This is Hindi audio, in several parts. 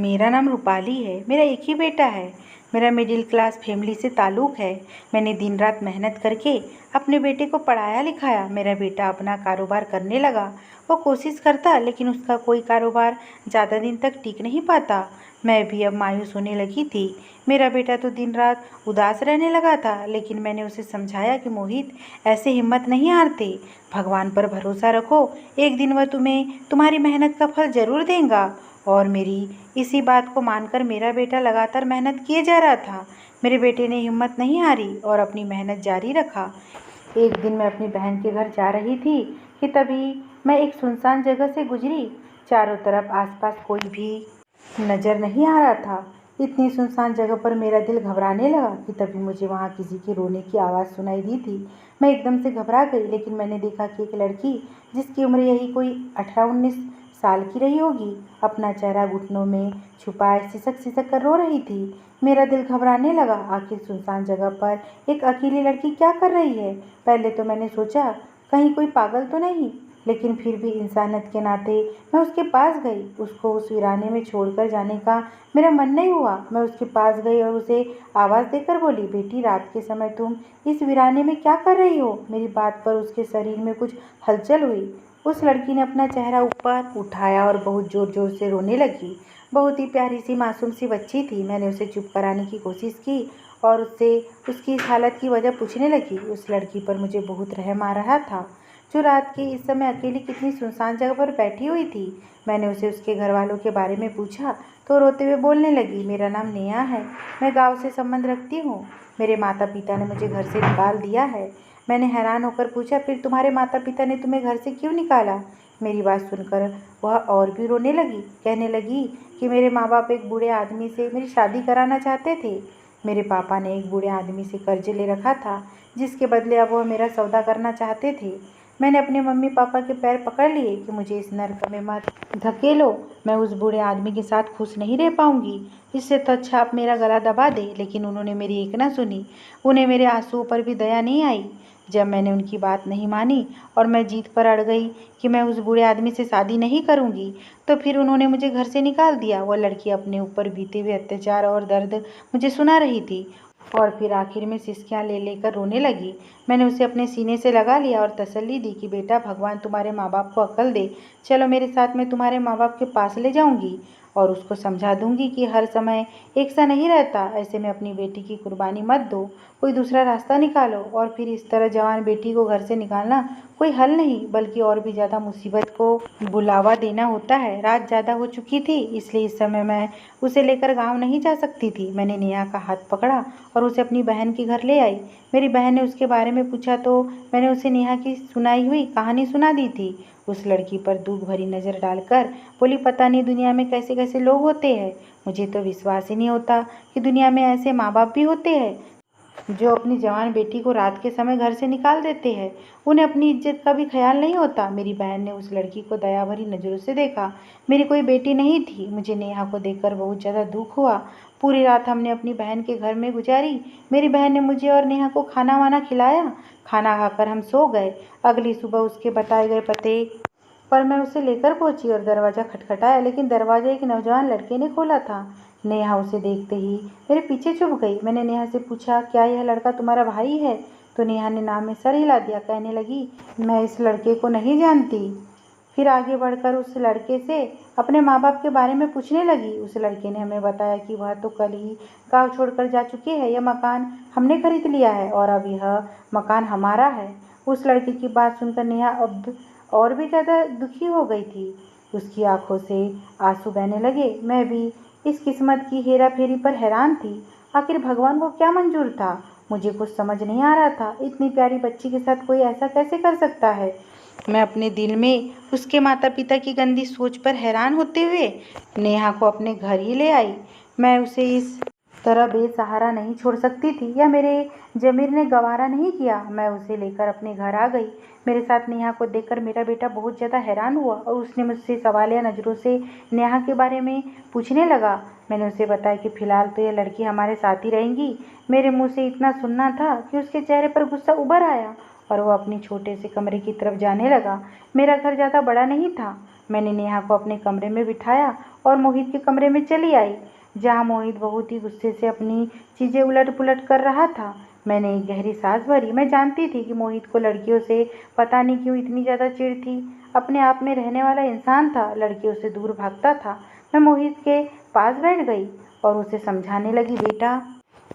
मेरा नाम रूपाली है। मेरा एक ही बेटा है। मेरा मिडिल क्लास फैमिली से ताल्लुक़ है। मैंने दिन रात मेहनत करके अपने बेटे को पढ़ाया लिखाया। मेरा बेटा अपना कारोबार करने लगा। वो कोशिश करता लेकिन उसका कोई कारोबार ज़्यादा दिन तक टिक नहीं पाता। मैं भी अब मायूस होने लगी थी। मेरा बेटा तो दिन रात उदास रहने लगा था, लेकिन मैंने उसे समझाया कि मोहित, ऐसे हिम्मत नहीं हारते। भगवान पर भरोसा रखो, एक दिन वह तुम्हें तुम्हारी मेहनत का फल ज़रूर देगा। और मेरी इसी बात को मानकर मेरा बेटा लगातार मेहनत किए जा रहा था। मेरे बेटे ने हिम्मत नहीं हारी और अपनी मेहनत जारी रखा। एक दिन मैं अपनी बहन के घर जा रही थी कि तभी मैं एक सुनसान जगह से गुजरी। चारों तरफ आसपास कोई भी नज़र नहीं आ रहा था। इतनी सुनसान जगह पर मेरा दिल घबराने लगा कि तभी मुझे वहाँ किसी के रोने की आवाज़ सुनाई दी थी। मैं एकदम से घबरा गई, लेकिन मैंने देखा कि एक लड़की, जिसकी उम्र यही कोई 18-19 साल की रही होगी, अपना चेहरा घुटनों में छुपाए सिसक सिसक कर रो रही थी। मेरा दिल घबराने लगा। आखिर सुनसान जगह पर एक अकेली लड़की क्या कर रही है? पहले तो मैंने सोचा कहीं कोई पागल तो नहीं, लेकिन फिर भी इंसानियत के नाते मैं उसके पास गई। उसको उस वीराने में छोड़कर जाने का मेरा मन नहीं हुआ। मैं उसके पास गई और उसे आवाज़ देकर बोली, बेटी, रात के समय तुम इस वीराने में क्या कर रही हो? मेरी बात पर उसके शरीर में कुछ हलचल हुई। उस लड़की ने अपना चेहरा ऊपर उठाया और बहुत ज़ोर ज़ोर से रोने लगी। बहुत ही प्यारी सी मासूम सी बच्ची थी। मैंने उसे चुप कराने की कोशिश की और उससे उसकी इस हालत की वजह पूछने लगी। उस लड़की पर मुझे बहुत रहम आ रहा था, जो रात के इस समय अकेली कितनी सुनसान जगह पर बैठी हुई थी। मैंने उसे उसके घर वालों के बारे में पूछा तो रोते हुए बोलने लगी, मेरा नाम नेहा है। मैं गांव से संबंध रखती हूँ। मेरे माता पिता ने मुझे घर से निकाल दिया है। मैंने हैरान होकर पूछा, फिर तुम्हारे माता पिता ने तुम्हें घर से क्यों निकाला? मेरी बात सुनकर वह और भी रोने लगी। कहने लगी कि मेरे माँ बाप एक बूढ़े आदमी से मेरी शादी कराना चाहते थे। मेरे पापा ने एक बूढ़े आदमी से कर्ज ले रखा था, जिसके बदले अब वह मेरा सौदा करना चाहते थे। मैंने अपने मम्मी पापा के पैर पकड़ लिए कि मुझे इस नर्क में मत धकेलो। मैं उस बूढ़े आदमी के साथ खुश नहीं रह पाऊंगी। इससे तो अच्छा आप मेरा गला दबा दे। लेकिन उन्होंने मेरी एक ना सुनी। उन्हें मेरे आंसुओं पर भी दया नहीं आई। जब मैंने उनकी बात नहीं मानी और मैं जीत पर अड़ गई कि मैं उस बूढ़े आदमी से शादी नहीं करूंगी, तो फिर उन्होंने मुझे घर से निकाल दिया। वह लड़की अपने ऊपर बीते हुए अत्याचार और दर्द मुझे सुना रही थी और फिर आखिर में सिसकियाँ ले लेकर रोने लगी। मैंने उसे अपने सीने से लगा लिया और तसल्ली दी कि बेटा, भगवान तुम्हारे माँ बाप को अक्ल दे। चलो मेरे साथ, मैं तुम्हारे माँ बाप के पास ले जाऊंगी और उसको समझा दूंगी कि हर समय एक सा नहीं रहता। ऐसे में अपनी बेटी की कुर्बानी मत दो, कोई दूसरा रास्ता निकालो। और फिर इस तरह जवान बेटी को घर से निकालना कोई हल नहीं, बल्कि और भी ज़्यादा मुसीबत को बुलावा देना होता है। रात ज़्यादा हो चुकी थी, इसलिए इस समय मैं उसे लेकर गांव नहीं जा सकती थी। मैंने नेहा का हाथ पकड़ा और उसे अपनी बहन के घर ले आई। मेरी बहन ने उसके बारे में पूछा तो मैंने उसे नेहा की सुनाई हुई कहानी सुना दी थी। उस लड़की पर दुख भरी नज़र डालकर बोली, पता नहीं दुनिया में कैसे कैसे लोग होते हैं। मुझे तो विश्वास ही नहीं होता कि दुनिया में ऐसे माँ बाप भी होते हैं जो अपनी जवान बेटी को रात के समय घर से निकाल देते हैं। उन्हें अपनी इज्जत का भी ख्याल नहीं होता। मेरी बहन ने उस लड़की को दया भरी नज़रों से देखा। मेरी कोई बेटी नहीं थी। मुझे नेहा को देखकर बहुत ज़्यादा दुख हुआ। पूरी रात हमने अपनी बहन के घर में गुजारी। मेरी बहन ने मुझे और नेहा को खाना वाना खिलाया। खाना खाकर हम सो गए। अगली सुबह उसके बताए गए पते पर मैं उसे लेकर पहुंची और दरवाज़ा खटखटाया, लेकिन दरवाज़ा एक नौजवान लड़के ने खोला था। नेहा उसे देखते ही मेरे पीछे छुप गई। मैंने नेहा से पूछा, क्या यह लड़का तुम्हारा भाई है? तो नेहा ने नाम में सर हिला दिया। कहने लगी, मैं इस लड़के को नहीं जानती। फिर आगे बढ़कर उस लड़के से अपने माँ बाप के बारे में पूछने लगी। उस लड़के ने हमें बताया कि वह तो कल ही गाँव छोड़कर जा चुके हैं। यह मकान हमने खरीद लिया है और अब यह मकान हमारा है। उस लड़के की बात सुनकर नेहा अब और भी ज़्यादा दुखी हो गई थी। उसकी आंखों से आंसू बहने लगे। मैं भी इस किस्मत की हेरा फेरी पर हैरान थी। आखिर भगवान को क्या मंजूर था? मुझे कुछ समझ नहीं आ रहा था। इतनी प्यारी बच्ची के साथ कोई ऐसा कैसे कर सकता है? मैं अपने दिल में उसके माता पिता की गंदी सोच पर हैरान होते हुए नेहा को अपने घर ही ले आई। मैं उसे इस तरह बेसहारा नहीं छोड़ सकती थी, या मेरे ज़मीर ने गवारा नहीं किया। मैं उसे लेकर अपने घर आ गई। मेरे साथ नेहा को देखकर मेरा बेटा बहुत ज़्यादा हैरान हुआ और उसने मुझसे सवालिया नज़रों से नेहा के बारे में पूछने लगा। मैंने उसे बताया कि फ़िलहाल तो यह लड़की हमारे साथ ही रहेंगी। मेरे मुंह से इतना सुनना था कि उसके चेहरे पर गुस्सा उभर आया और वह अपनी छोटे से कमरे की तरफ जाने लगा। मेरा घर ज़्यादा बड़ा नहीं था। मैंने नेहा को अपने कमरे में बिठाया और मोहित के कमरे में चली आई, जहाँ मोहित बहुत ही गुस्से से अपनी चीज़ें उलट पुलट कर रहा था। मैंने एक गहरी सांस भरी। मैं जानती थी कि मोहित को लड़कियों से पता नहीं क्यों इतनी ज़्यादा चिढ़ थी। अपने आप में रहने वाला इंसान था, लड़कियों से दूर भागता था। मैं मोहित के पास बैठ गई और उसे समझाने लगी, बेटा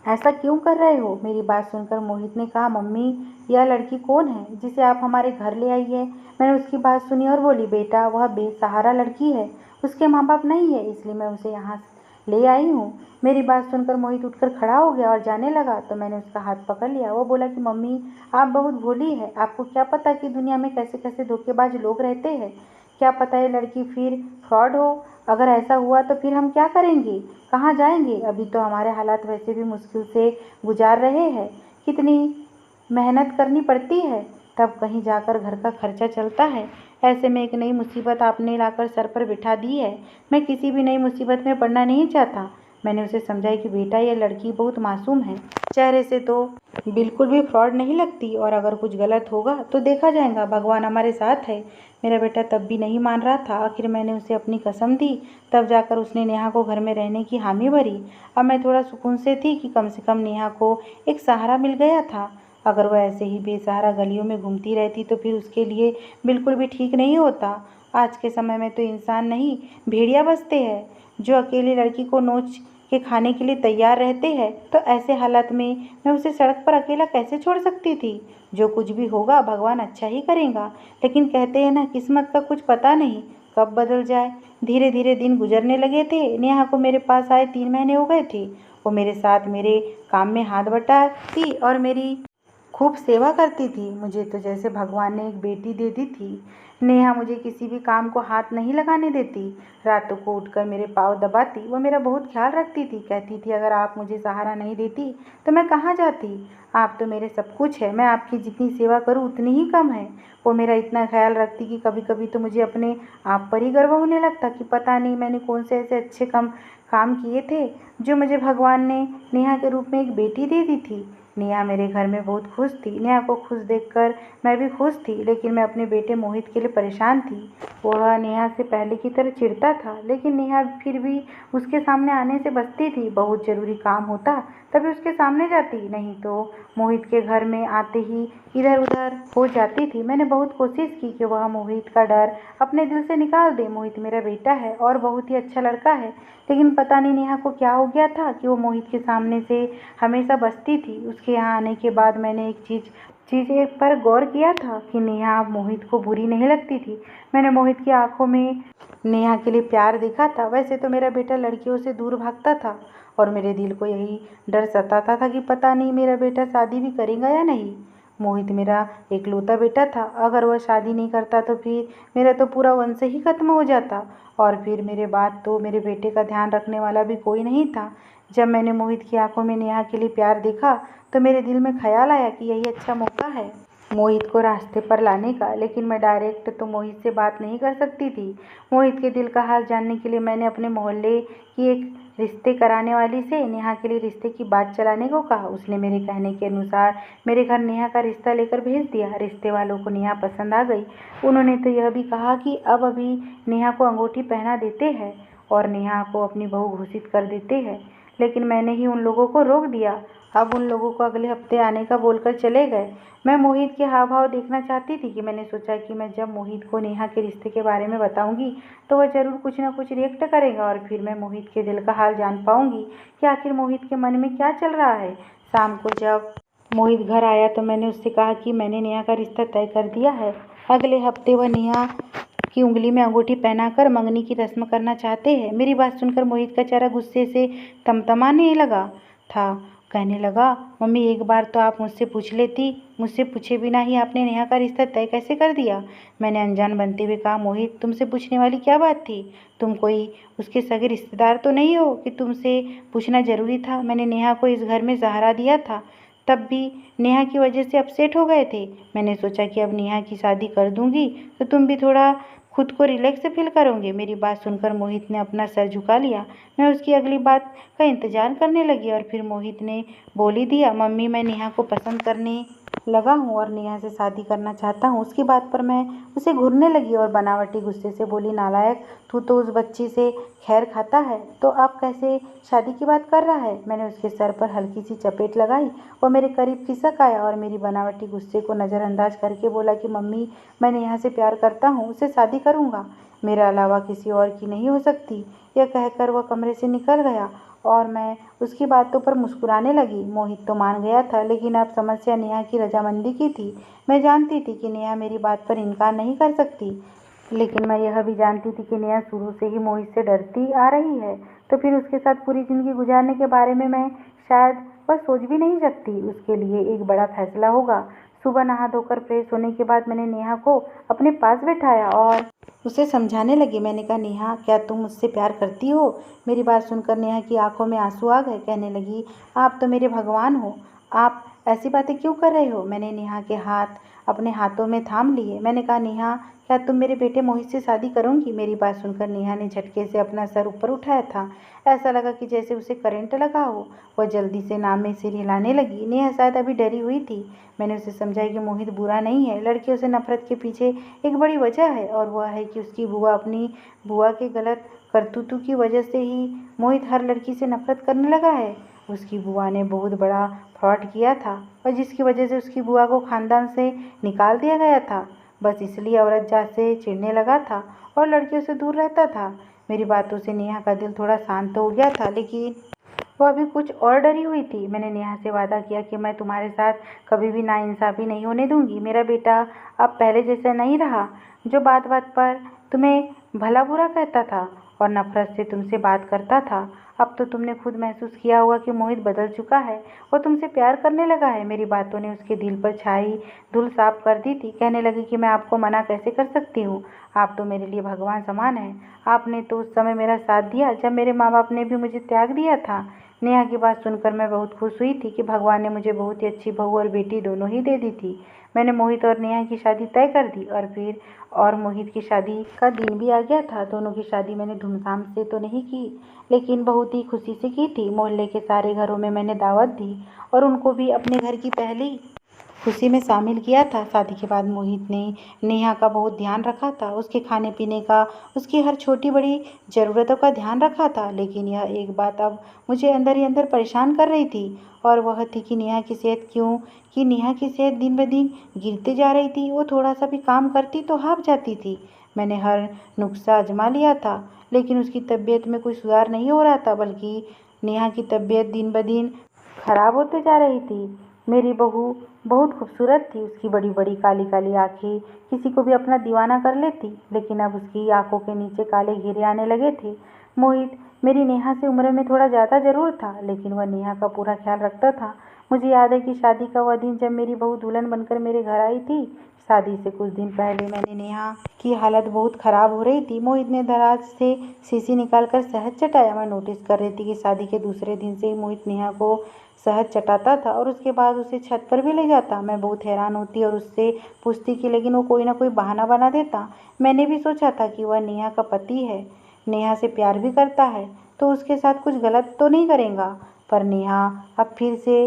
ऐसा क्यों कर रहे हो? मेरी बात सुनकर मोहित ने कहा, मम्मी यह लड़की कौन है जिसे आप हमारे घर ले आई है? मैंने उसकी बात सुनी और बोली, बेटा वह बेसहारा लड़की है, उसके माँ बाप नहीं है, इसलिए मैं उसे यहाँ ले आई हूँ। मेरी बात सुनकर मोहित उठकर खड़ा हो गया और जाने लगा, तो मैंने उसका हाथ पकड़ लिया। वो बोला कि मम्मी आप बहुत भोली है, आपको क्या पता कि दुनिया में कैसे कैसे धोखेबाज लोग रहते हैं। क्या पता ये लड़की फिर फ्रॉड हो। अगर ऐसा हुआ तो फिर हम क्या करेंगे, कहाँ जाएंगे? अभी तो हमारे हालात वैसे भी मुश्किल से गुजार रहे हैं, कितनी मेहनत करनी पड़ती है, तब कहीं जाकर घर का खर्चा चलता है। ऐसे में एक नई मुसीबत आपने लाकर सर पर बिठा दी है। मैं किसी भी नई मुसीबत में पड़ना नहीं चाहता। मैंने उसे समझाया कि बेटा यह लड़की बहुत मासूम है, चेहरे से तो बिल्कुल भी फ्रॉड नहीं लगती, और अगर कुछ गलत होगा तो देखा जाएगा, भगवान हमारे साथ है। मेरा बेटा तब भी नहीं मान रहा था। आखिर मैंने उसे अपनी कसम दी, तब जाकर उसने नेहा को घर में रहने की हामी भरी। अब मैं थोड़ा सुकून से थी कि कम से कम नेहा को एक सहारा मिल गया था। अगर वह ऐसे ही बेसहारा गलियों में घूमती रहती तो फिर उसके लिए बिल्कुल भी ठीक नहीं होता। आज के समय में तो इंसान नहीं, भेड़िया बसते हैं जो अकेली लड़की को नोच के खाने के लिए तैयार रहते हैं। तो ऐसे हालात में मैं उसे सड़क पर अकेला कैसे छोड़ सकती थी? जो कुछ भी होगा भगवान अच्छा ही करेगा, लेकिन कहते हैं ना, किस्मत का कुछ पता नहीं कब बदल जाए। धीरे धीरे दिन गुजरने लगे थे। नेहा को मेरे पास आए 3 महीने हो गए थे। वो मेरे साथ मेरे काम में हाथ बटाती और मेरी खूब सेवा करती थी। मुझे तो जैसे भगवान ने एक बेटी दे दी थी। नेहा मुझे किसी भी काम को हाथ नहीं लगाने देती। रातों को उठकर मेरे पाँव दबाती। वो मेरा बहुत ख्याल रखती थी। कहती थी, अगर आप मुझे सहारा नहीं देती तो मैं कहाँ जाती? आप तो मेरे सब कुछ है, मैं आपकी जितनी सेवा करूँ उतनी ही कम है। वो मेरा इतना ख्याल रखती कि कभी कभी तो मुझे अपने आप पर ही गर्व होने लगता कि पता नहीं मैंने कौन से ऐसे अच्छे काम किए थे जो मुझे भगवान ने नेहा के रूप में एक बेटी दे दी थी। नेहा मेरे घर में बहुत खुश थी। नेहा को खुश देखकर मैं भी खुश थी, लेकिन मैं अपने बेटे मोहित के लिए परेशान थी। वह नेहा से पहले की तरह चिढ़ता था, लेकिन नेहा फिर भी उसके सामने आने से बचती थी। बहुत ज़रूरी काम होता तभी उसके सामने जाती, नहीं तो मोहित के घर में आते ही इधर उधर हो जाती थी। मैंने बहुत कोशिश की कि वह मोहित का डर अपने दिल से निकाल दे। मोहित मेरा बेटा है और बहुत ही अच्छा लड़का है, लेकिन पता नहीं नेहा को क्या हो गया था कि वो मोहित के सामने से हमेशा बचती थी। उसके यहाँ आने के बाद मैंने एक चीज़ पर गौर किया था कि नेहा अब मोहित को बुरी नहीं लगती थी। मैंने मोहित की आंखों में नेहा के लिए प्यार देखा था। वैसे तो मेरा बेटा लड़कियों से दूर भागता था और मेरे दिल को यही डर सताता था कि पता नहीं मेरा बेटा शादी भी करेगा या नहीं। मोहित मेरा इकलौता बेटा था। अगर वह शादी नहीं करता तो फिर मेरा तो पूरा वंश ही खत्म हो जाता, और फिर मेरे बाद तो मेरे बेटे का ध्यान रखने वाला भी कोई नहीं था। जब मैंने मोहित की आंखों में नेहा के लिए प्यार देखा तो मेरे दिल में ख्याल आया कि यही अच्छा मौका है मोहित को रास्ते पर लाने का। लेकिन मैं डायरेक्ट तो मोहित से बात नहीं कर सकती थी। मोहित के दिल का हाल जानने के लिए मैंने अपने मोहल्ले की एक रिश्ते कराने वाली से नेहा के लिए रिश्ते की बात चलाने को कहा। उसने मेरे कहने के अनुसार मेरे घर नेहा का रिश्ता लेकर भेज दिया। रिश्ते वालों को नेहा पसंद आ गई। उन्होंने तो यह भी कहा कि अब अभी नेहा को अंगूठी पहना देते हैं और नेहा को अपनी बहू घोषित कर देते हैं, लेकिन मैंने ही उन लोगों को रोक दिया। अब उन लोगों को अगले हफ्ते आने का बोलकर चले गए। मैं मोहित के हाव भाव देखना चाहती थी कि मैंने सोचा कि मैं जब मोहित को नेहा के रिश्ते के बारे में बताऊंगी तो वह ज़रूर कुछ ना कुछ रिएक्ट करेगा, और फिर मैं मोहित के दिल का हाल जान पाऊंगी कि आखिर मोहित के मन में क्या चल रहा है। शाम को जब मोहित घर आया तो मैंने उससे कहा कि मैंने नेहा का रिश्ता तय कर दिया है। अगले हफ्ते वह नेहा की उंगली में अंगूठी पहनाकर मंगनी की रस्म करना चाहते हैं। मेरी बात सुनकर मोहित का चेहरा गुस्से से तमतमाने लगा था। कहने लगा, मम्मी एक बार तो आप मुझसे पूछ लेती, मुझसे पूछे बिना ही आपने नेहा का रिश्ता तय कैसे कर दिया? मैंने अनजान बनते हुए कहा, मोहित तुमसे पूछने वाली क्या बात थी? तुम कोई उसके सगे रिश्तेदार तो नहीं हो कि तुमसे पूछना जरूरी था? मैंने नेहा को इस घर में सहारा दिया था, तब भी नेहा की वजह से अपसेट हो गए थे। मैंने सोचा कि अब नेहा की शादी कर दूंगी तो तुम भी थोड़ा खुद को रिलैक्स फील करोगे। मेरी बात सुनकर मोहित ने अपना सर झुका लिया। मैं उसकी अगली बात का इंतजार करने लगी और फिर मोहित ने बोल ही दिया, मम्मी मैं नेहा को पसंद करने लगा हूँ और नेहा से शादी करना चाहता हूँ। उसकी बात पर मैं उसे घूरने लगी और बनावटी गुस्से से बोली, नालायक, तू तो उस बच्ची से खैर खाता है तो अब कैसे शादी की बात कर रहा है। मैंने उसके सर पर हल्की सी चपेट लगाई। वो मेरे करीब खिसक आया और मेरी बनावटी गुस्से को नज़रअंदाज करके बोला कि मम्मी, मैं नेहा से प्यार करता हूँ, उससे शादी करूँगा, मेरे अलावा किसी और की नहीं हो सकती। यह कहकर वह कमरे से निकल गया और मैं उसकी बातों पर मुस्कुराने लगी। मोहित तो मान गया था, लेकिन अब समस्या नेहा की रजामंदी की थी। मैं जानती थी कि नेहा मेरी बात पर इनकार नहीं कर सकती, लेकिन मैं यह भी जानती थी कि नेहा शुरू से ही मोहित से डरती आ रही है, तो फिर उसके साथ पूरी जिंदगी गुजारने के बारे में मैं शायद वह सोच भी नहीं सकती। उसके लिए एक बड़ा फैसला होगा। सुबह नहा धोकर फ्रेश होने के बाद मैंने नेहा को अपने पास बैठाया और उसे समझाने लगी। मैंने कहा, नेहा, क्या तुम मुझसे प्यार करती हो। मेरी बात सुनकर नेहा की आंखों में आंसू आ गए। कहने लगी, आप तो मेरे भगवान हो, आप ऐसी बातें क्यों कर रहे हो। मैंने नेहा के हाथ अपने हाथों में थाम लिए। मैंने कहा, नेहा, क्या तुम मेरे बेटे मोहित से शादी करोगी। मेरी बात सुनकर नेहा ने झटके से अपना सर ऊपर उठाया था। ऐसा लगा कि जैसे उसे करंट लगा हो। वह जल्दी से नाम में सिर हिलाने लगी। नेहा शायद अभी डरी हुई थी। मैंने उसे समझाया कि मोहित बुरा नहीं है, लड़कियों से नफरत के पीछे एक बड़ी वजह है, और वह है कि उसकी बुआ अपनी बुआ के गलत करतूतों की वजह से ही मोहित हर लड़की से नफरत करने लगा है। उसकी बुआ ने बहुत बड़ा फ्रॉड किया था और जिसकी वजह से उसकी बुआ को खानदान से निकाल दिया गया था। बस इसलिए औरत जात से चिढ़ने लगा था और लड़कियों से दूर रहता था। मेरी बातों से नेहा का दिल थोड़ा शांत हो गया था, लेकिन वह अभी कुछ और डरी हुई थी। मैंने नेहा से वादा किया कि मैं तुम्हारे साथ कभी भी नाइंसाफ़ी नहीं होने दूंगी। मेरा बेटा अब पहले जैसा नहीं रहा, जो बात बात पर तुम्हें भला बुरा कहता था और नफरत से तुमसे बात करता था। अब तो तुमने खुद महसूस किया होगा कि मोहित बदल चुका है, वो तुमसे प्यार करने लगा है। मेरी बातों ने उसके दिल पर छाई धूल साफ कर दी थी। कहने लगी कि मैं आपको मना कैसे कर सकती हूँ, आप तो मेरे लिए भगवान समान हैं। आपने तो उस समय मेरा साथ दिया जब मेरे माँ बाप ने भी मुझे त्याग दिया था। नेहा की बात सुनकर मैं बहुत खुश हुई थी कि भगवान ने मुझे बहुत ही अच्छी बहू और बेटी दोनों ही दे दी थी। मैंने मोहित और नेहा की शादी तय कर दी और मोहित की शादी का दिन भी आ गया था। दोनों की शादी मैंने धूमधाम से तो नहीं की, लेकिन बहुत ही खुशी से की थी। मोहल्ले के सारे घरों में मैंने दावत दी और उनको भी अपने घर की पहली खुशी में शामिल किया था। शादी के बाद मोहित ने नेहा का बहुत ध्यान रखा था, उसके खाने पीने का, उसकी हर छोटी बड़ी ज़रूरतों का ध्यान रखा था। लेकिन यह एक बात अब मुझे अंदर ही अंदर परेशान कर रही थी, और वह थी कि नेहा की सेहत दिन ब दिन गिरते जा रही थी। वो थोड़ा सा भी काम करती तो हाफ जाती थी। मैंने हर नुस्खा आजमा लिया था, लेकिन उसकी तबीयत में कोई सुधार नहीं हो रहा था, बल्कि नेहा की तबीयत दिन ब दिन खराब होते जा रही थी। मेरी बहू बहुत खूबसूरत थी, उसकी बड़ी बड़ी काली काली आंखें किसी को भी अपना दीवाना कर लेती, लेकिन अब उसकी आंखों के नीचे काले घेरे आने लगे थे। मोहित मेरी नेहा से उम्र में थोड़ा ज़्यादा ज़रूर था, लेकिन वह नेहा का पूरा ख्याल रखता था। मुझे याद है कि शादी का वह दिन जब मेरी बहू दुल्हन बनकर मेरे घर आई थी। शादी से कुछ दिन पहले मैंने नेहा की हालत बहुत ख़राब हो रही थी। मोहित ने दराज से शीशी निकालकर शहद चटाया। मैं नोटिस कर रही थी कि शादी के दूसरे दिन से ही मोहित नेहा को शहद चटाता था और उसके बाद उसे छत पर भी ले जाता। मैं बहुत हैरान होती और उससे पूछती कि लेकिन वो कोई ना कोई बहाना बना देता। मैंने भी सोचा था कि वह नेहा का पति है, नेहा से प्यार भी करता है, तो उसके साथ कुछ गलत तो नहीं करेगा। पर नेहा अब फिर से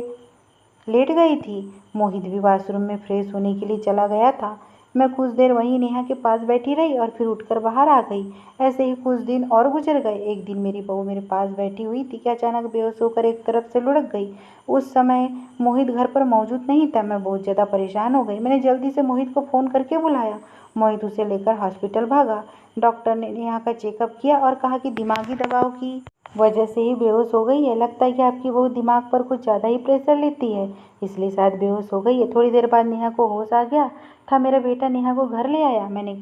लेट गई थी। मोहित भी वॉशरूम में फ्रेश होने के लिए चला गया था। मैं कुछ देर वहीं नेहा के पास बैठी रही और फिर उठकर बाहर आ गई। ऐसे ही कुछ दिन और गुजर गए। एक दिन मेरी बहू मेरे पास बैठी हुई थी कि अचानक बेहोश होकर एक तरफ से लुढ़क गई। उस समय मोहित घर पर मौजूद नहीं था। मैं बहुत ज़्यादा परेशान हो गई। मैंने जल्दी से मोहित को फ़ोन करके बुलाया। मोहित उसे लेकर हॉस्पिटल भागा। डॉक्टर ने नेहा का चेकअप किया और कहा कि दिमागी दबाव की वजह से ही बेहोश हो गई है। लगता है कि आपकी बहू दिमाग पर कुछ ज़्यादा ही प्रेशर लेती है, इसलिए शायद बेहोश हो गई है। थोड़ी देर बाद नेहा को होश आ गया था। मेरा बेटा नेहा को घर ले आया। मैंने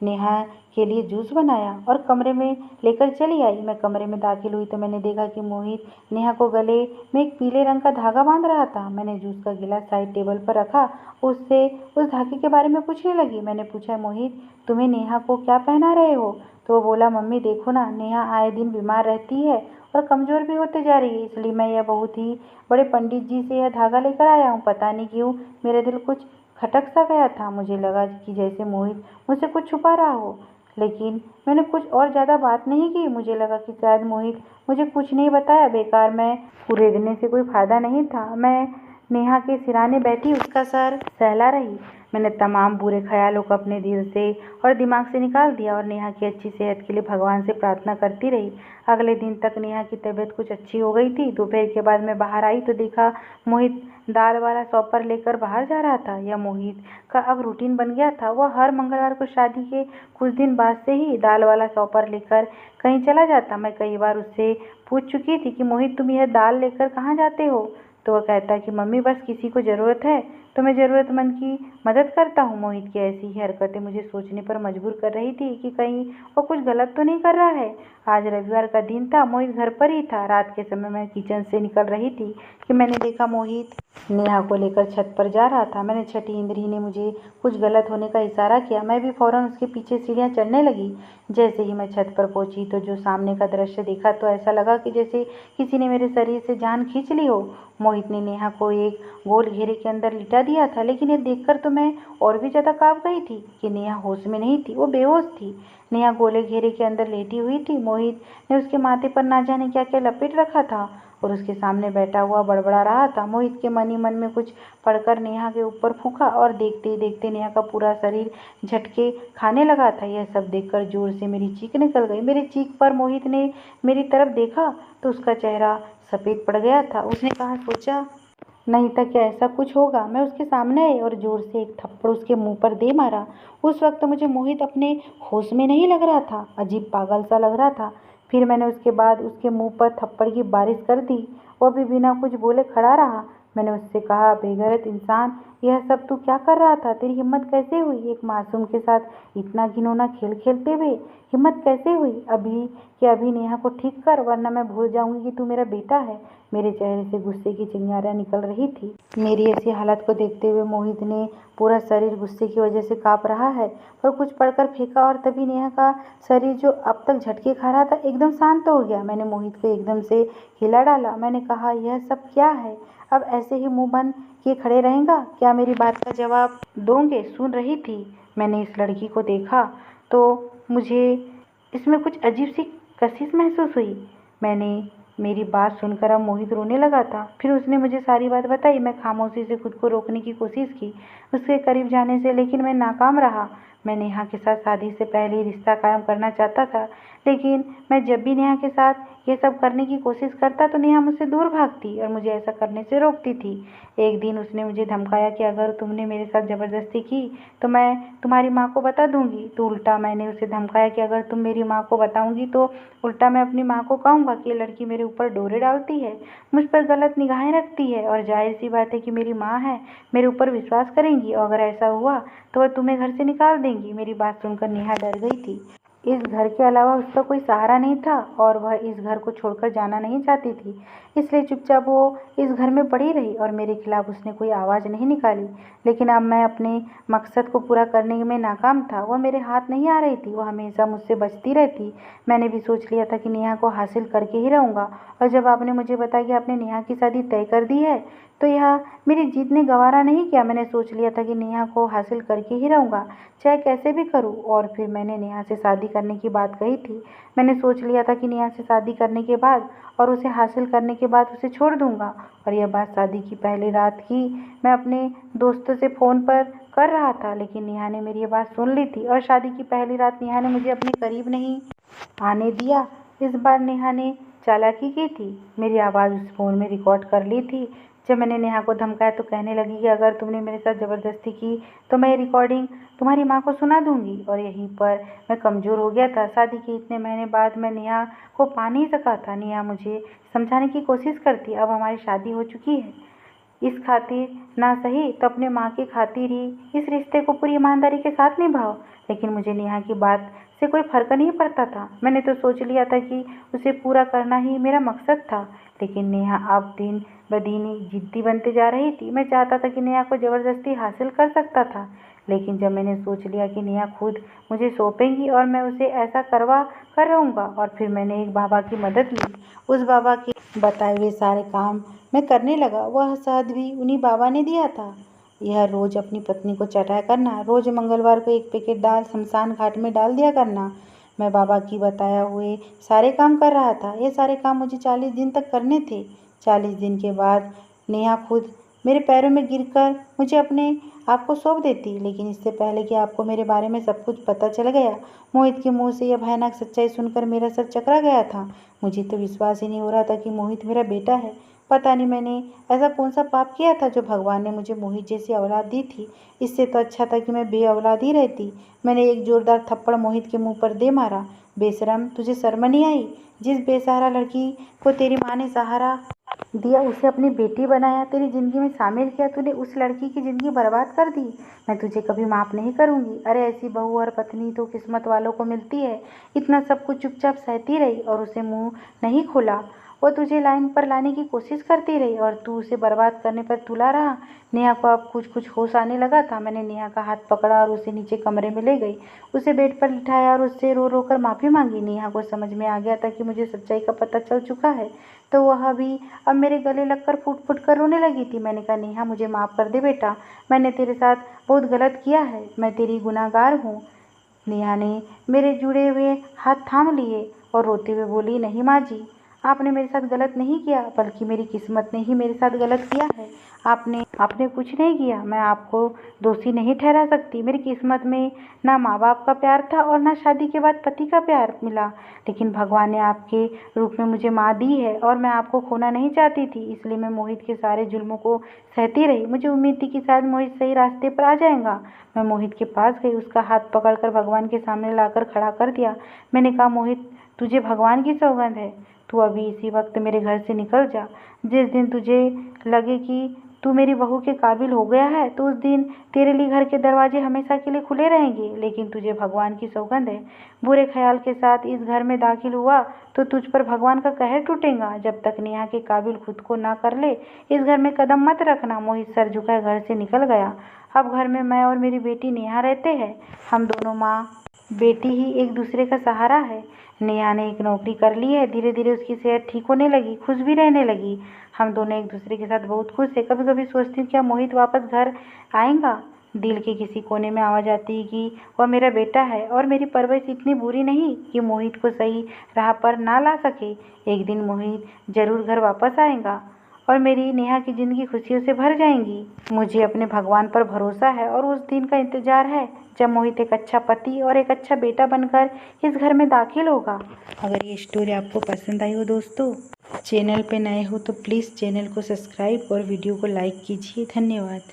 नेहा के लिए जूस बनाया और कमरे में लेकर चली आई। मैं कमरे में दाखिल हुई तो मैंने देखा कि मोहित नेहा को गले में एक पीले रंग का धागा बांध रहा था। मैंने जूस का गिलास साइड टेबल पर रखा, उससे उस धागे के बारे में पूछने लगी। मैंने पूछा, मोहित, तुम्हें नेहा को क्या पहना रहे हो। तो वो बोला, मम्मी देखो ना, नेहा आए दिन बीमार रहती है और कमज़ोर भी होते जा रही है, इसलिए मैं यह बहुत ही बड़े पंडित जी से यह धागा लेकर आया हूँ। पता नहीं क्यों मेरा दिल कुछ खटक सा गया था। मुझे लगा कि जैसे मोहित मुझसे कुछ छुपा रहा हो, लेकिन मैंने कुछ और ज़्यादा बात नहीं की। मुझे लगा कि शायद मोहित मुझे कुछ नहीं बताया। बेकार में कुरेदने से कोई फ़ायदा नहीं था। नेहा के सिराने बैठी उसका सर सहला रही। मैंने तमाम बुरे ख्यालों को अपने दिल से और दिमाग से निकाल दिया और नेहा की अच्छी सेहत के लिए भगवान से प्रार्थना करती रही। अगले दिन तक नेहा की तबीयत कुछ अच्छी हो गई थी। दोपहर के बाद मैं बाहर आई तो देखा मोहित दाल वाला सॉपर लेकर बाहर जा रहा था। यह मोहित का अब रूटीन बन गया था। वह हर मंगलवार को शादी के कुछ दिन बाद से ही दाल वाला सॉपर लेकर कहीं चला जाता। मैं कई बार उससे पूछ चुकी थी कि मोहित तुम यह दाल लेकर कहाँ जाते हो, तो वह कहता कि मम्मी बस किसी को ज़रूरत है तो मैं ज़रूरतमंद की मदद करता हूँ। मोहित की ऐसी ही हरकतें मुझे सोचने पर मजबूर कर रही थी कि कहीं वो कुछ गलत तो नहीं कर रहा है। आज रविवार का दिन था। मोहित घर पर ही था। रात के समय मैं किचन से निकल रही थी कि मैंने देखा मोहित नेहा को लेकर छत पर जा रहा था। मैंने छठी इंद्री ने मुझे कुछ गलत होने का इशारा किया। मैं भी फौरन उसके पीछे सीढ़ियाँ चढ़ने लगी। जैसे ही मैं छत पर पहुंची तो जो सामने का दृश्य देखा तो ऐसा लगा कि जैसे किसी ने मेरे शरीर से जान खींच ली हो। मोहित ने नेहा को एक गोल घेरे के अंदर लिटा दिया था, लेकिन ये देखकर तो मैं और भी ज़्यादा काँप गई थी कि नेहा होश में नहीं थी, वो बेहोश थी। नेहा गोले घेरे के अंदर लेटी हुई थी। मोहित ने उसके माथे पर ना जाने क्या क्या लपेट रखा था और उसके सामने बैठा हुआ बड़बड़ा रहा था। मोहित के मन ही मन में कुछ पढ़कर नेहा के ऊपर फूंका और देखते ही देखते नेहा का पूरा शरीर झटके खाने लगा था। यह सब देखकर जोर से मेरी चीख निकल गई। मेरी चीख पर मोहित ने मेरी तरफ देखा तो उसका चेहरा सफ़ेद पड़ गया था। उसने कहा, सोचा नहीं था कि ऐसा कुछ होगा। मैं उसके सामने आई और जोर से एक थप्पड़ उसके मुंह पर दे मारा। उस वक्त मुझे मोहित अपने होश में नहीं लग रहा था, अजीब पागल सा लग रहा था। फिर मैंने उसके बाद उसके मुंह पर थप्पड़ की बारिश कर दी। वह भी बिना कुछ बोले खड़ा रहा। मैंने उससे कहा, बेगैरत इंसान, यह सब तू क्या कर रहा था? तेरी हिम्मत कैसे हुई एक मासूम के साथ इतना घिनौना खेल खेलते हुए? हिम्मत कैसे हुई? अभी कि अभी नेहा को ठीक कर, वरना मैं भूल जाऊंगी कि तू मेरा बेटा है। मेरे चेहरे से गुस्से की चिंगारियां निकल रही थी। मेरी ऐसी हालत को देखते हुए मोहित ने पूरा शरीर गुस्से की वजह से काँप रहा है और कुछ पढ़कर फेंका और तभी नेहा का शरीर जो अब तक झटके खा रहा था एकदम शांत हो गया। मैंने मोहित को एकदम से हिला डाला। मैंने कहा, यह सब क्या है? अब ऐसे ही मुंह बंद किए खड़े रहेगा? क्या मेरी बात का जवाब दोगे? सुन रही थी। मैंने इस लड़की को देखा तो मुझे इसमें कुछ अजीब सी कशिश महसूस हुई। मेरी बात सुनकर अब मोहित रोने लगा था। फिर उसने मुझे सारी बात बताई। मैं खामोशी से खुद को रोकने की कोशिश की उसके करीब जाने से, लेकिन मैं नाकाम रहा। मैं नेहा के साथ शादी से पहले ही रिश्ता कायम करना चाहता था, लेकिन मैं जब भी नेहा के साथ ये सब करने की कोशिश करता तो नेहा मुझसे दूर भागती और मुझे ऐसा करने से रोकती थी। एक दिन उसने मुझे धमकाया कि अगर तुमने मेरे साथ ज़बरदस्ती की तो मैं तुम्हारी माँ को बता दूंगी। तो उल्टा मैंने उसे धमकाया कि अगर तुम मेरी माँ को बताऊंगी तो उल्टा मैं अपनी माँ को कहूँगा कि ये लड़की मेरे ऊपर डोरे डालती है, मुझ पर गलत निगाहें रखती है और जाहिर सी बात है कि मेरी माँ है, मेरे ऊपर विश्वास करेंगी और अगर ऐसा हुआ तो वह तुम्हें घर से निकाल देंगी। मेरी बात सुनकर नेहा डर गई थी। इस घर के अलावा उसका कोई सहारा नहीं था और वह इस घर को छोड़कर जाना नहीं चाहती थी, इसलिए चुपचाप वो इस घर में पड़ी रही और मेरे खिलाफ उसने कोई आवाज़ नहीं निकाली। लेकिन अब मैं अपने मकसद को पूरा करने में नाकाम था। वह मेरे हाथ नहीं आ रही थी, वह हमेशा मुझसे बचती रहती। मैंने भी सोच लिया था कि नेहा को हासिल करके ही रहूँगा और जब आपने मुझे बताया कि आपने नेहा की शादी तय कर दी है तो यह मेरी जीत ने गवारा नहीं किया। मैंने सोच लिया था कि नेहा को हासिल करके ही रहूँगा, चाहे कैसे भी करूँ। और फिर मैंने नेहा से शादी करने की बात कही थी। मैंने सोच लिया था कि नेहा से शादी करने के बाद और उसे हासिल करने के बाद उसे छोड़ दूँगा। और यह बात शादी की पहली रात की मैं अपने दोस्तों से फ़ोन पर कर रहा था, लेकिन नेहा ने मेरी ये बात सुन ली थी और शादी की पहली रात नेहा ने मुझे अपने करीब नहीं आने दिया। इस बार नेहा ने चालाकी की थी। मेरी आवाज़ उस फ़ोन में रिकॉर्ड कर ली थी। जब मैंने नेहा को धमकाया तो कहने लगी कि अगर तुमने मेरे साथ ज़बरदस्ती की तो मैं ये रिकॉर्डिंग तुम्हारी माँ को सुना दूंगी। और यहीं पर मैं कमज़ोर हो गया था। शादी के इतने महीने बाद मैं नेहा को पा नहीं सका था। नेहा मुझे समझाने की कोशिश करती, अब हमारी शादी हो चुकी है, इस खातिर ना सही तो अपने माँ की खातिर ही इस रिश्ते को पूरी ईमानदारी के साथ निभाओ। लेकिन मुझे नेहा की बात से कोई फर्क नहीं पड़ता था। मैंने तो सोच लिया था कि उसे पूरा करना ही मेरा मकसद था। लेकिन नेहा अब दिन ब दिन ही जिद्दी बनते जा रही थी। मैं चाहता था कि नेहा को ज़बरदस्ती हासिल कर सकता था, लेकिन जब मैंने सोच लिया कि नेहा खुद मुझे सौंपेगी और मैं उसे ऐसा करवा कर रहूँगा, और फिर मैंने एक बाबा की मदद ली। उस बाबा के बताए हुए सारे काम मैं करने लगा। वह शहद भी उन्हीं बाबा ने दिया था। यह रोज़ अपनी पत्नी को चटाया करना, रोज़ मंगलवार को एक पैकेट दाल शमशान घाट में डाल दिया करना। मैं बाबा की बताया हुए सारे काम कर रहा था। ये सारे काम मुझे 40 दिन तक करने थे। 40 दिन के बाद नेहा खुद मेरे पैरों में गिरकर मुझे अपने आप को सौंप देती, लेकिन इससे पहले कि आपको मेरे बारे में सब कुछ पता चल गया। मोहित के मुंह से यह भयानक सच्चाई सुनकर मेरा सर चकरा गया था। मुझे तो विश्वास ही नहीं हो रहा था कि मोहित मेरा बेटा है। पता नहीं मैंने ऐसा कौन सा पाप किया था जो भगवान ने मुझे मोहित जैसी औलाद दी थी। इससे तो अच्छा था कि मैं बे-औलाद ही रहती। मैंने एक जोरदार थप्पड़ मोहित के मुंह पर दे मारा। बेशरम, तुझे शर्म नहीं आई? जिस बेसहारा लड़की को तेरी माँ ने सहारा दिया, उसे अपनी बेटी बनाया, तेरी ज़िंदगी में शामिल किया, तूने उस लड़की की ज़िंदगी बर्बाद कर दी। मैं तुझे कभी माफ़ नहीं करूँगी। अरे ऐसी बहू और पत्नी तो किस्मत वालों को मिलती है। इतना सब कुछ चुपचाप सहती रही और उसे मुंह नहीं खोला। वो तुझे लाइन पर लाने की कोशिश करती रही और तू उसे बर्बाद करने पर तुला रहा। नेहा को अब कुछ कुछ होश आने लगा था। मैंने नेहा का हाथ पकड़ा और उसे नीचे कमरे में ले गई। उसे बेड पर लिटाया और उससे रो रो कर माफ़ी मांगी। नेहा को समझ में आ गया था कि मुझे सच्चाई का पता चल चुका है, तो वह भी अब मेरे गले लगकर फूट फूट कर रोने लगी थी। मैंने कहा, नेहा मुझे माफ़ कर दे बेटा, मैंने तेरे साथ बहुत गलत किया है, मैं तेरी गुनहगार हूँ। नेहा ने मेरे जुड़े हुए हाथ थाम लिए और रोते हुए बोली, नहीं माँ जी, आपने मेरे साथ गलत नहीं किया, बल्कि मेरी किस्मत ने ही मेरे साथ गलत किया है। आपने कुछ नहीं किया। मैं आपको दोषी नहीं ठहरा सकती। मेरी किस्मत में ना माँ बाप का प्यार था और ना शादी के बाद पति का प्यार मिला, लेकिन भगवान ने आपके रूप में मुझे माँ दी है और मैं आपको खोना नहीं चाहती थी। इसलिए मैं मोहित के सारे जुल्मों को सहती रही। मुझे उम्मीद थी कि शायद मोहित सही रास्ते पर आ जाएगा। मैं मोहित के पास गई, उसका हाथ पकड़कर भगवान के सामने लाकर खड़ा कर दिया। मैंने कहा, मोहित, तुझे भगवान की सौगंध है, तू अभी इसी वक्त मेरे घर से निकल जा। जिस दिन तुझे लगे कि तू मेरी बहू के काबिल हो गया है, तो उस दिन तेरे लिए घर के दरवाजे हमेशा के लिए खुले रहेंगे। लेकिन तुझे भगवान की सौगंध है, बुरे ख्याल के साथ इस घर में दाखिल हुआ तो तुझ पर भगवान का कहर टूटेगा। जब तक नेहा के काबिल खुद को ना कर ले, इस घर में कदम मत रखना। मोहित सर झुकाए घर से निकल गया। अब घर में मैं और मेरी बेटी नेहा रहते हैं। हम दोनों माँ बेटी ही एक दूसरे का सहारा है। नेहा ने एक नौकरी कर ली है। धीरे धीरे उसकी सेहत ठीक होने लगी, खुश भी रहने लगी। हम दोनों एक दूसरे के साथ बहुत खुश है। कभी कभी सोचती हूँ क्या मोहित वापस घर आएगा। दिल के किसी कोने में आवाज़ आती है कि वह मेरा बेटा है और मेरी परवरिश इतनी बुरी नहीं कि मोहित को सही राह पर ना ला सके। एक दिन मोहित जरूर घर वापस आएगा और मेरी नेहा की ज़िंदगी खुशियों से भर जाएंगी। मुझे अपने भगवान पर भरोसा है और उस दिन का इंतज़ार है जब मोहित एक अच्छा पति और एक अच्छा बेटा बनकर इस घर में दाखिल होगा। अगर ये स्टोरी आपको पसंद आई हो दोस्तों, चैनल पे नए हो तो प्लीज़ चैनल को सब्सक्राइब और वीडियो को लाइक कीजिए। धन्यवाद।